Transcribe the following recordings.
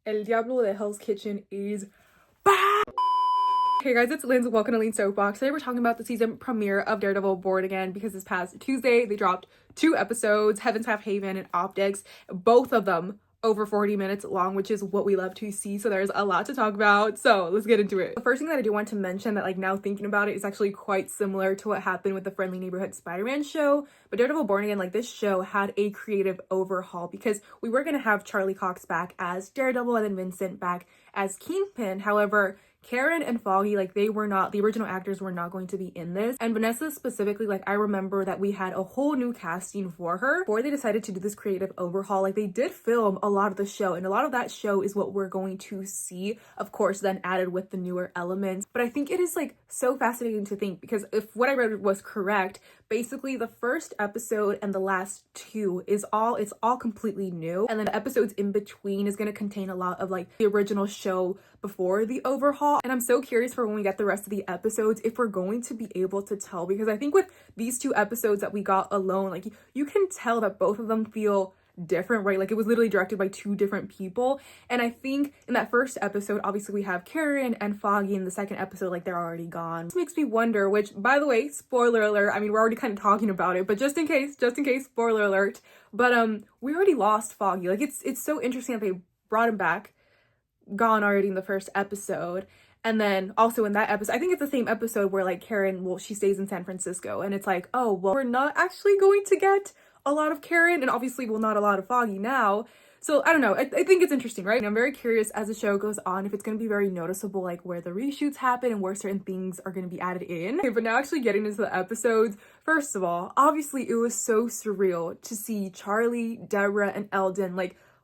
El Diablo de Hell's Kitchen is back! Hey guys, it's Linz. Welcome to Lean Soapbox. Today we're talking about the season premiere of Daredevil Born Again because this past Tuesday they dropped 2 episodes, Heaven's Half Haven and Optics, both of them over 40 minutes long, which is what we love to see. So there's a lot to talk about. So let's get into it. The first thing that I do want to mention that now thinking about it is actually quite similar to what happened with the Friendly Neighborhood Spider-Man show. But Daredevil Born Again, this show had a creative overhaul because we were going to have Charlie Cox back as Daredevil and then Vincent back as Kingpin. However, Karen and Foggy, they were not, the original actors were not going to be in this. And Vanessa specifically, I remember that we had a whole new casting for her before they decided to do this creative overhaul. They did film a lot of the show, and a lot of that show is what we're going to see, of course, then added with the newer elements. But I think it is so fascinating to think, because if what I read was correct, basically the first episode and the last 2 it's all completely new, and then the episodes in between is going to contain a lot of the original show before the overhaul. And I'm so curious for when we get the rest of the episodes if we're going to be able to tell, because I think with these 2 episodes that we got alone, you can tell that both of them feel different, right? It was literally directed by 2 different people. And I think in that first episode, obviously we have Karen and Foggy. In the second episode, they're already gone. This makes me wonder, which, by the way, spoiler alert, I mean, we're already kind of talking about it, but just in case, spoiler alert, but we already lost Foggy. It's so interesting that they brought him back, gone already in the first episode. And then also in that episode, I think it's the same episode where Karen, well, she stays in San Francisco, and it's oh, well, we're not actually going to get a lot of Karen, and obviously, well, not a lot of Foggy now. So I don't know, I think it's interesting, right? And I'm very curious as the show goes on if it's going to be very noticeable, where the reshoots happen and where certain things are going to be added in. Okay, but now actually getting into the episodes, first of all, obviously it was so surreal to see Charlie, Deborah, and Elden,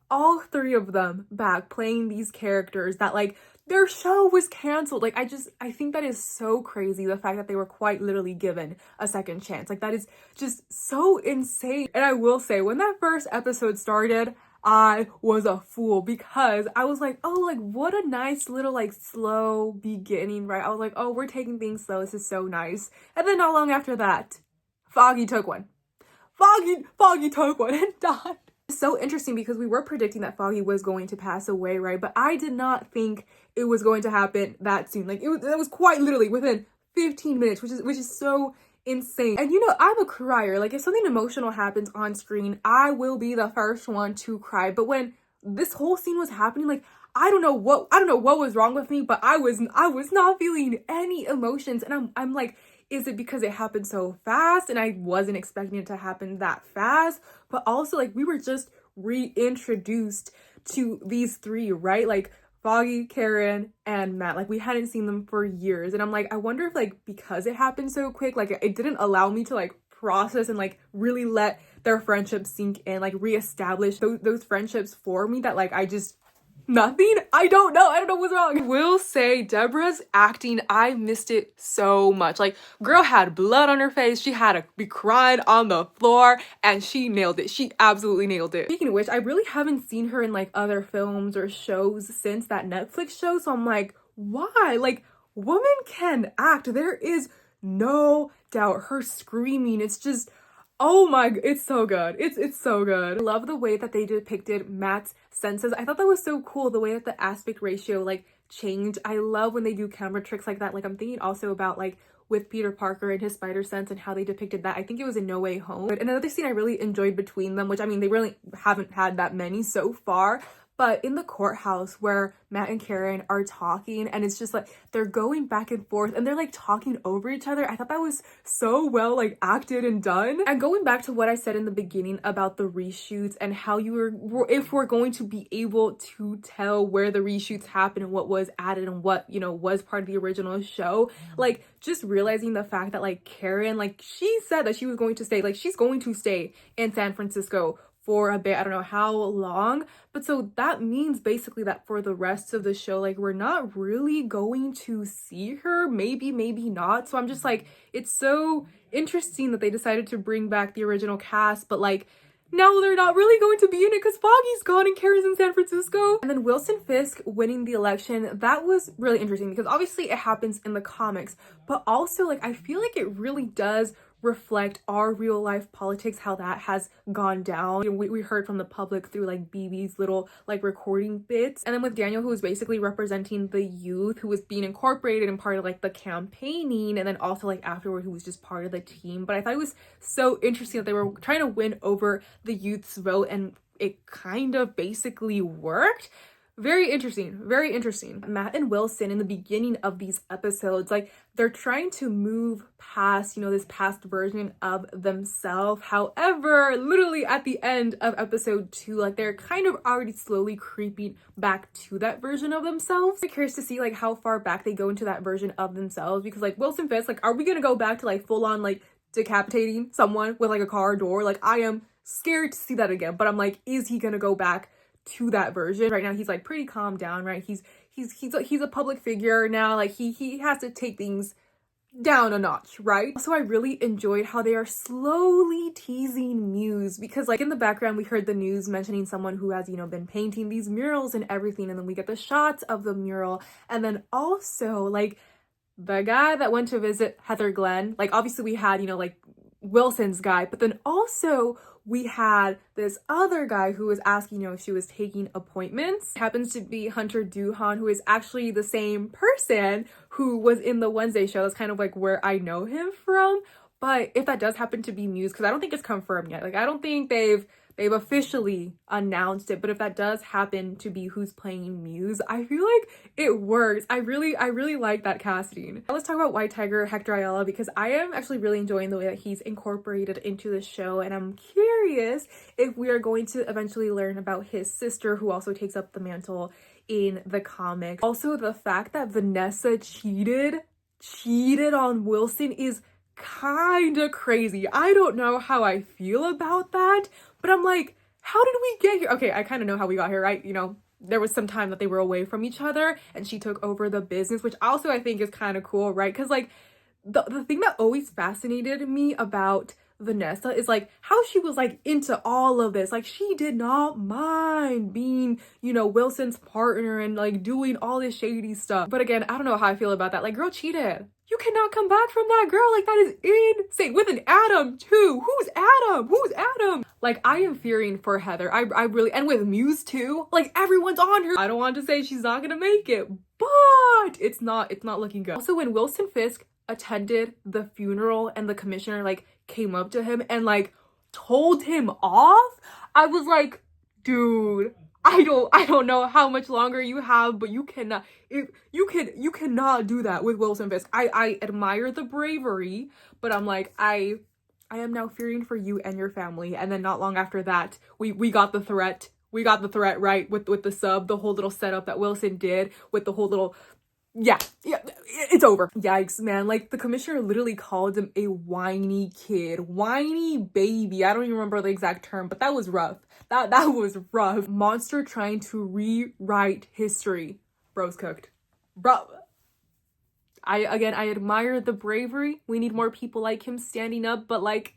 all 3 of them back playing these characters that their show was canceled. I think that is so crazy, the fact that they were quite literally given a second chance. That is just so insane. And I will say, when that first episode started, I was a fool, because I was oh, what a nice little slow beginning, right? I was oh, we're taking things slow, this is so nice. And then not long after that, Foggy took one. Foggy took one and died. So interesting, because we were predicting that Foggy was going to pass away, right? But I did not think it was going to happen that soon. It was quite literally within 15 minutes, which is so insane. And I'm a crier. If something emotional happens on screen, I will be the first one to cry. But when this whole scene was happening, I don't know what was wrong with me, but I was not feeling any emotions. And I'm is it because it happened so fast and I wasn't expecting it to happen that fast? But also, we were just reintroduced to these 3, right? Foggy, Karen, and Matt. We hadn't seen them for years. And I'm I wonder if, because it happened so quick, it didn't allow me to, process and, really let their friendship sink in, reestablish those friendships for me that, I just... Nothing? I don't know what's wrong. I will say, Deborah's acting, I missed it so much. Girl had blood on her face, she had to be crying on the floor, and she nailed it. She absolutely nailed it. Speaking of which, I really haven't seen her in other films or shows since that Netflix show, so I'm why? Woman can act. There is no doubt. Her screaming, it's just... oh my, it's so good. It's so good. I love the way that they depicted Matt's senses. I thought that was so cool, the way that the aspect ratio changed. I love when they do camera tricks like that. I'm thinking also about with Peter Parker and his spider sense and how they depicted that. I think it was in No Way Home. But another scene I really enjoyed between them, which I mean, they really haven't had that many so far, but in the courthouse where Matt and Karen are talking, and it's just they're going back and forth and they're talking over each other. I thought that was so well acted and done. And going back to what I said in the beginning about the reshoots and how if we're going to be able to tell where the reshoots happened and what was added and what, was part of the original show, just realizing the fact that Karen, she said that she was going to stay, she's going to stay in San Francisco for a bit. I don't know how long, but so that means basically that for the rest of the show, we're not really going to see her, maybe not. So I'm just it's so interesting that they decided to bring back the original cast, but now they're not really going to be in it because Foggy's gone and Karen's in San Francisco. And then Wilson Fisk winning the election, that was really interesting because obviously it happens in the comics, but also I feel it really does reflect our real life politics, how that has gone down. And we heard from the public through like BB's little like recording bits. And then with Daniel, who was basically representing the youth, who was being incorporated and part of like the campaigning, and then also like afterward, who was just part of the team. But I thought it was so interesting that they were trying to win over the youth's vote, and it kind of basically worked. Very interesting, very interesting. Matt and Wilson in the beginning of these episodes, like they're trying to move past, you know, this past version of themselves. However, literally at the end of episode 2, like they're kind of already slowly creeping back to that version of themselves. I'm curious to see like how far back they go into that version of themselves, because like Wilson Fisk, like are we gonna go back to like full on like decapitating someone with like a car door? Like I am scared to see that again, but I'm like, is he gonna go back to that version? Right now he's like pretty calmed down, right? He's a public figure now, like he has to take things down a notch, right? Also, I really enjoyed how they are slowly teasing Muse, because like in the background we heard the news mentioning someone who has, you know, been painting these murals and everything, and then we get the shots of the mural, and then also like the guy that went to visit Heather Glenn, like obviously we had, you know, like Wilson's guy, but then also we had this other guy who was asking, you know, if she was taking appointments. It happens to be Hunter Duhan, who is actually the same person who was in the Wednesday show. That's kind of like where I know him from. But if that does happen to be Muse, because I don't think it's confirmed yet. Like I don't think they've officially announced it, but if that does happen to be who's playing Muse, I feel like it works. I really like that casting. Now let's talk about White Tiger Hector Ayala, because I am actually really enjoying the way that he's incorporated into the show, and I'm curious if we are going to eventually learn about his sister, who also takes up the mantle in the comic. Also, the fact that Vanessa cheated on Wilson is kind of crazy. I don't know how I feel about that, but I'm like, how did we get here? Okay, I kind of know how we got here, right? You know, there was some time that they were away from each other and she took over the business, which also I think is kind of cool, right? Because like the thing that always fascinated me about Vanessa is like how she was like into all of this. Like she did not mind being, you know, Wilson's partner and like doing all this shady stuff. But again, I don't know how I feel about that. Like, girl cheated. You cannot come back from that, girl. Like, that is insane. With an Adam, too. Who's Adam? Like, I am fearing for Heather. I really, and with Muse, too. Like, everyone's on her. I don't want to say she's not gonna make it, but it's not looking good. Also, when Wilson Fisk attended the funeral and the commissioner, like, came up to him and, like, told him off, I was like, dude, I don't know how much longer you have, but you cannot do that with Wilson Fisk. I admire the bravery, but I'm like, I am now fearing for you and your family. And then not long after that, we got the threat. We got the threat, right? With the sub, the whole little setup that Wilson did with the whole little, yeah, it's over. Yikes, man. Like, the commissioner literally called him a whiny kid, whiny baby. I don't even remember the exact term, but that was rough. That was rough. Monster trying to rewrite history. Bro's cooked. Bro. I admire the bravery. We need more people like him standing up, but like,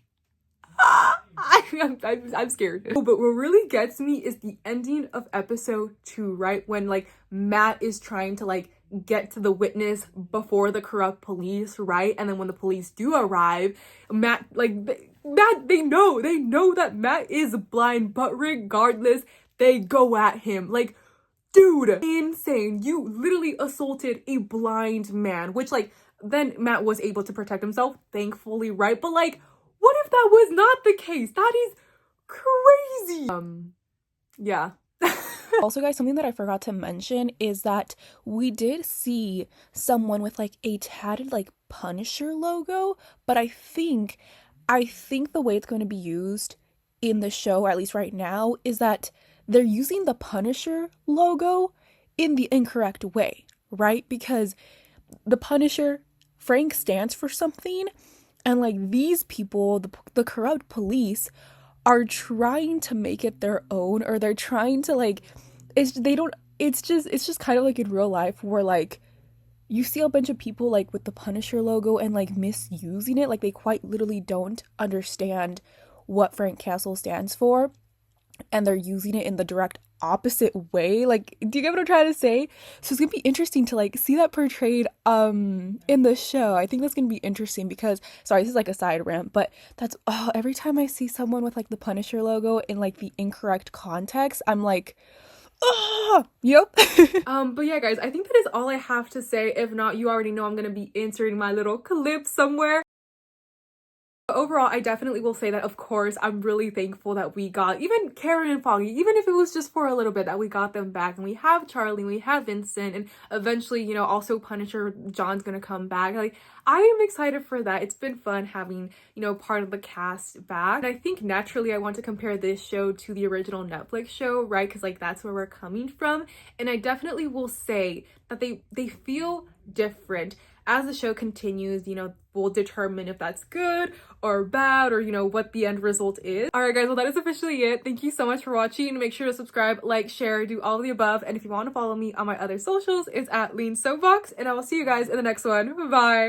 I'm scared. But what really gets me is the ending of episode 2, right? When like Matt is trying to like get to the witness before the corrupt police, right? And then when the police do arrive, Matt, like, they know that Matt is blind, but regardless, they go at him. Like, dude, insane. You literally assaulted a blind man, which like, then Matt was able to protect himself, thankfully, right? But like, what if that was not the case? That is crazy. Yeah. Also, guys, something that I forgot to mention is that we did see someone with like a tatted like Punisher logo, but I think the way it's going to be used in the show, or at least right now, is that they're using the Punisher logo in the incorrect way, right? Because the Punisher, Frank, stands for something, and like these people, the corrupt police, are trying to make it their own, or they're trying to like, it's just kind of like in real life where like you see a bunch of people like with the Punisher logo and like misusing it, like they quite literally don't understand what Frank Castle stands for, and they're using it in the direct opposite way. Like, do you get what I'm trying to say? So it's gonna be interesting to like see that portrayed in the show. I think that's gonna be interesting because, sorry, this is like a side rant, but that's, oh, every time I see someone with like the Punisher logo in like the incorrect context, I'm like, oh, yep. But yeah, guys, I think that is all I have to say. If not, you already know I'm gonna be inserting my little clip somewhere. Overall, I definitely will say that, of course, I'm really thankful that we got even Karen and Foggy, even if it was just for a little bit, that we got them back. And we have Charlie, we have Vincent, and eventually, you know, also Punisher John's gonna come back. Like, I am excited for that. It's been fun having, you know, part of the cast back. And I think naturally I want to compare this show to the original Netflix show, right? Because, like, that's where we're coming from. And I definitely will say that they feel different. As the show continues, you know, we'll determine if that's good or bad, or, you know, what the end result is. All right, guys, well, that is officially it. Thank you so much for watching. Make sure to subscribe, like, share, do all of the above. And if you want to follow me on my other socials, it's at Lean Soapbox. And I will see you guys in the next one. Bye.